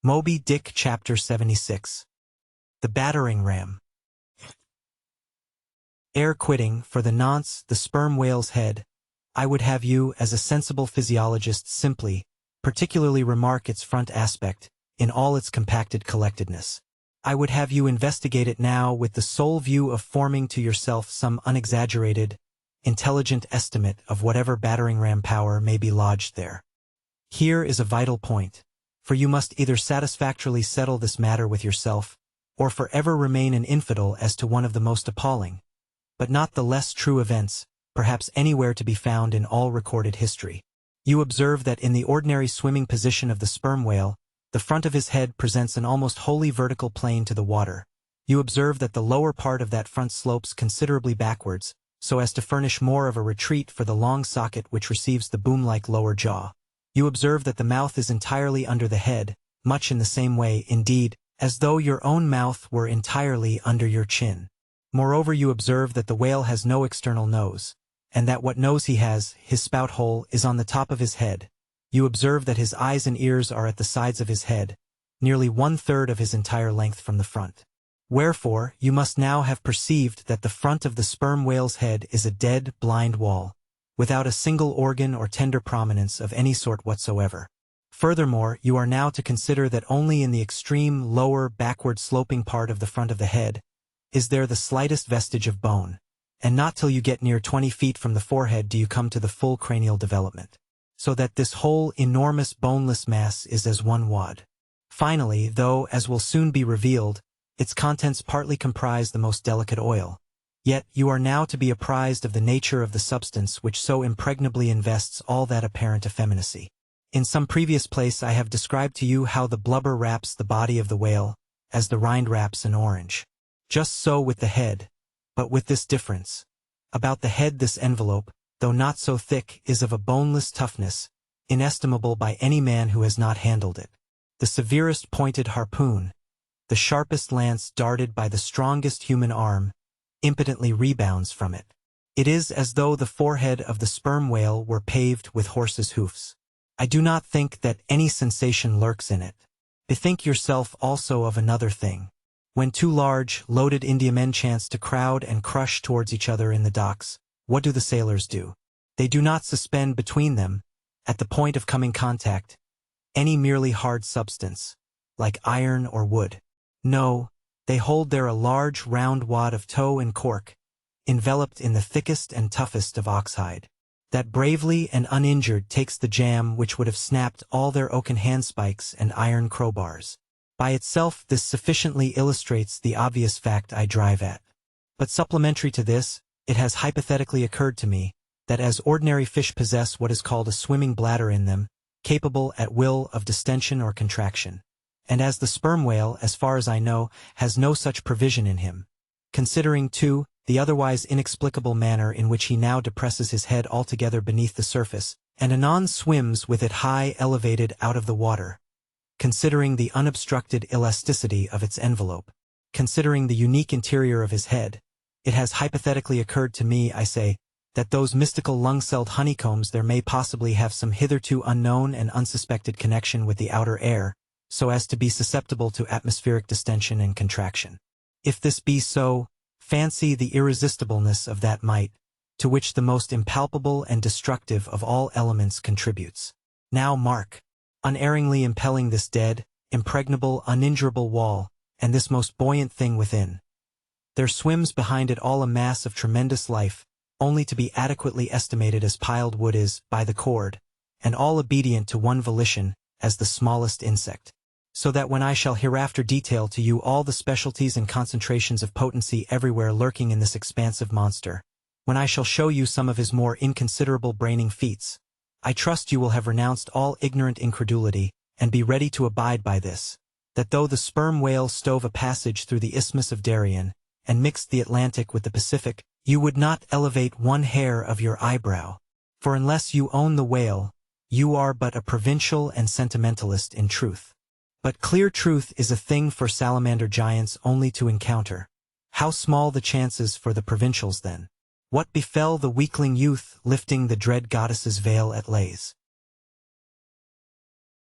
Moby Dick Chapter 76. The Battering Ram. Ere quitting, for the nonce, the sperm whale's head, I would have you, as a sensible physiologist, simply, particularly remark its front aspect, in all its compacted collectedness. I would have you investigate it now with the sole view of forming to yourself some unexaggerated, intelligent estimate of whatever battering ram power may be lodged there. Here is a vital point, for you must either satisfactorily settle this matter with yourself, or forever remain an infidel as to one of the most appalling, but not the less true events, perhaps anywhere to be found in all recorded history. You observe that in the ordinary swimming position of the sperm whale, the front of his head presents an almost wholly vertical plane to the water. You observe that the lower part of that front slopes considerably backwards, so as to furnish more of a retreat for the long socket which receives the boom-like lower jaw. You observe that the mouth is entirely under the head, much in the same way, indeed, as though your own mouth were entirely under your chin. Moreover, you observe that the whale has no external nose, and that what nose he has, his spout hole, is on the top of his head. You observe that his eyes and ears are at the sides of his head, nearly 1/3 of his entire length from the front. Wherefore, you must now have perceived that the front of the sperm whale's head is a dead, blind wall, without a single organ or tender prominence of any sort whatsoever. Furthermore, you are now to consider that only in the extreme lower backward-sloping part of the front of the head is there the slightest vestige of bone, and not till you get near 20 feet from the forehead do you come to the full cranial development, so that this whole enormous boneless mass is as one wad. Finally, though, as will soon be revealed, its contents partly comprise the most delicate oil, yet you are now to be apprised of the nature of the substance which so impregnably invests all that apparent effeminacy. In some previous place I have described to you how the blubber wraps the body of the whale, as the rind wraps an orange. Just so with the head, but with this difference. About the head this envelope, though not so thick, is of a boneless toughness, inestimable by any man who has not handled it. The severest pointed harpoon, the sharpest lance darted by the strongest human arm, impotently rebounds from it. It is as though the forehead of the sperm whale were paved with horses' hoofs. I do not think that any sensation lurks in it. Bethink yourself also of another thing. When two large, loaded Indiamen chance to crowd and crush towards each other in the docks, what do the sailors do? They do not suspend between them, at the point of coming contact, any merely hard substance, like iron or wood. No, they hold there a large round wad of tow and cork, enveloped in the thickest and toughest of oxhide, that bravely and uninjured takes the jam which would have snapped all their oaken handspikes and iron crowbars. By itself this sufficiently illustrates the obvious fact I drive at. But supplementary to this, it has hypothetically occurred to me, that as ordinary fish possess what is called a swimming bladder in them, capable at will of distension or contraction, and as the sperm whale, as far as I know, has no such provision in him. Considering, too, the otherwise inexplicable manner in which he now depresses his head altogether beneath the surface, and anon swims with it high elevated out of the water. Considering the unobstructed elasticity of its envelope, considering the unique interior of his head, it has hypothetically occurred to me, I say, that those mystical lung-celled honeycombs there may possibly have some hitherto unknown and unsuspected connection with the outer air, so as to be susceptible to atmospheric distension and contraction. If this be so, fancy the irresistibleness of that might, to which the most impalpable and destructive of all elements contributes. Now mark, unerringly impelling this dead, impregnable, uninjurable wall, and this most buoyant thing within. There swims behind it all a mass of tremendous life, only to be adequately estimated as piled wood is, by the cord, and all obedient to one volition, as the smallest insect. So that when I shall hereafter detail to you all the specialties and concentrations of potency everywhere lurking in this expansive monster, when I shall show you some of his more inconsiderable braining feats, I trust you will have renounced all ignorant incredulity, and be ready to abide by this, that though the sperm whale stove a passage through the Isthmus of Darien, and mixed the Atlantic with the Pacific, you would not elevate one hair of your eyebrow, for unless you own the whale, you are but a provincial and sentimentalist in truth. But clear truth is a thing for salamander giants only to encounter. How small the chances for the provincials then? What befell the weakling youth lifting the dread goddess's veil at Lays?